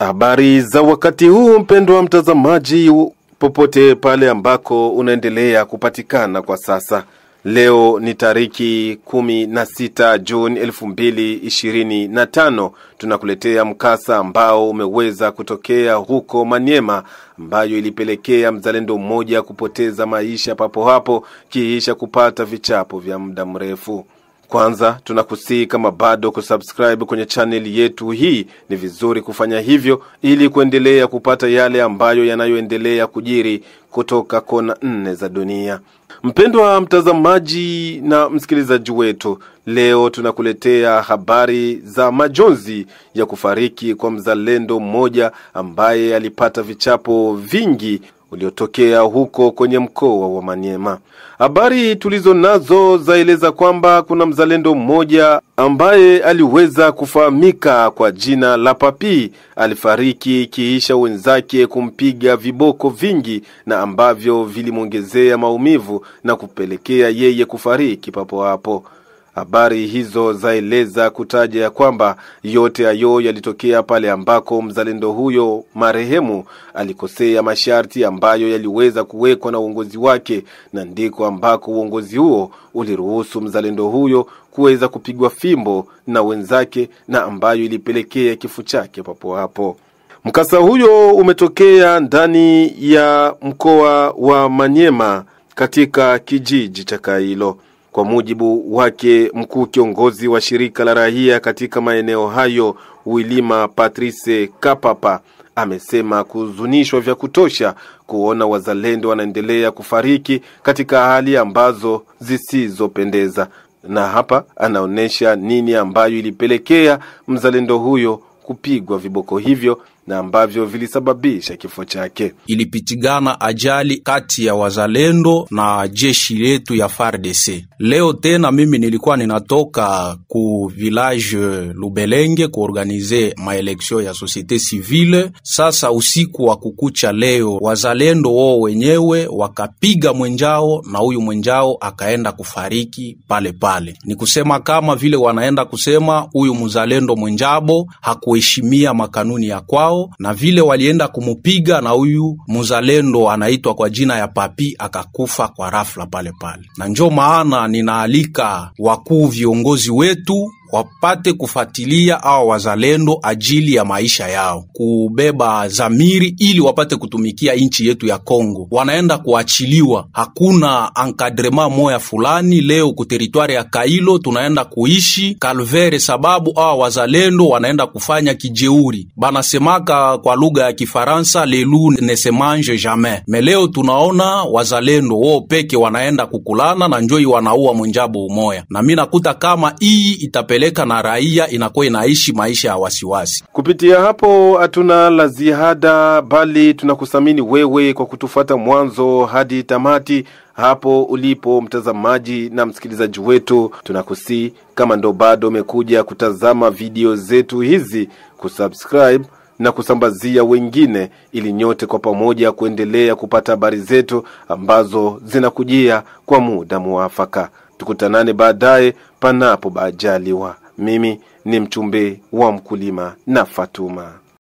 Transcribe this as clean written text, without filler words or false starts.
Habari za wakati huu, mpendwa mtazamaji, popote pale ambako unaendelea kupatikana kwa sasa. Leo ni tariki 16 Juni 2025. Tunakuletea mkasa ambao umeweza kutokea huko Maniema, ambayo ilipelekea mzalendo mmoja kupoteza maisha papo hapo kisha kupata vichapo vya muda mrefu. Kwanza tunakusii kama bado kusubscribe kwenye channel yetu hii, ni vizuri kufanya hivyo ili kuendelea kupata yale ambayo yanayoendelea kujiri kutoka kona nne za dunia. Mpendwa mtazamaji na msikilizaji wetu, leo tunakuletea habari za majonzi ya kufariki kwa mzalendo mmoja ambaye alipata vichapo vingi uliotokea huko kwenye mkoa wa Maniema. Habari tulizo nazo zaeleza kwamba kuna mzalendo mmoja ambaye aliweza kufahamika kwa jina la Papi alifariki kisha wenzake kumpiga viboko vingi na ambavyo vilimwongezea maumivu na kupelekea yeye kufariki papo hapo. Habari hizo zaeleza kutaja ya kwamba yote hayo yalitokea pale ambako mzalendo huyo marehemu alikosea masharti ambayo yaliweza kuwekwa na uongozi wake, na ndiko ambako uongozi huo uliruhusu mzalendo huyo kuweza kupigwa fimbo na wenzake, na ambayo ilipelekea kifo chake papo hapo. Mkasa huyo umetokea ndani ya mkoa wa Maniema katika kijiji cha Kailo. Kwa mujibu wake mkuu kiongozi wa shirika la raia katika maeneo hayo, Wilima Patrice Kapapa, amesema kuhuzunishwa vya kutosha kuona wazalendo wanaendelea kufariki katika hali ambazo zisizopendeza, na hapa anaonesha nini ambayo ilipelekea mzalendo huyo kupigwa viboko hivyo na ambavyo vilisababisha kifo chake. Ilipitigana ajali kati ya wazalendo na jeshi letu ya FARDC. Leo tena mimi nilikuwa ninatoka ku village Lubelenge kuorganize maeleksio ya societe civile. Sasa usiku wa kukucha leo wazalendo wao wenyewe wakapiga mwenjao na huyu mwenjao akaenda kufariki pale pale. Ni kusema kama vile wanaenda kusema huyu mzalendo mwenjabo hakuheshimia makanuni ya kwao, na vile walienda kumupiga na huyu mzalendo anaitwa kwa jina ya Papi akakufa kwa rafla pale pale. Na njoo maana ninaalika wakuu viongozi wetu wapate kufuatilia hao wazalendo ajili ya maisha yao, kubeba zamiri ili wapate kutumikia nchi yetu ya Kongo. Wanaenda kuachiliwa, hakuna encadrement moya fulani. Leo ku territoire ya Kailo tunaenda kuishi Calvaire sababu hao wazalendo wanaenda kufanya kijeuri. Banasemaka kwa lugha ya Kifaransa le loup ne se mange jamais. Leo tunaona wazalendo wao peke wanaenda kukulana na njoi wanaua mwenjabo umoya. Na mimi nakuta kama hii itapeleka na raia inakuwa inaishi maisha ya wasiwasi. Kupitia hapo hatuna la ziada, bali tunakusamini wewe kwa kutufuata mwanzo hadi tamati. Hapo ulipo mtazamaji na msikilizaji wetu, tunakusii kama ndo bado umekuja kutazama video zetu hizi, kusubscribe na kusambazia wengine, ili nyote kwa pamoja kuendelea kupata habari zetu ambazo zinakujia kwa muda muafaka. Tukutanane baadaye panapo bajaliwa. Mimi ni mchumbe wa mkulima na Fatuma.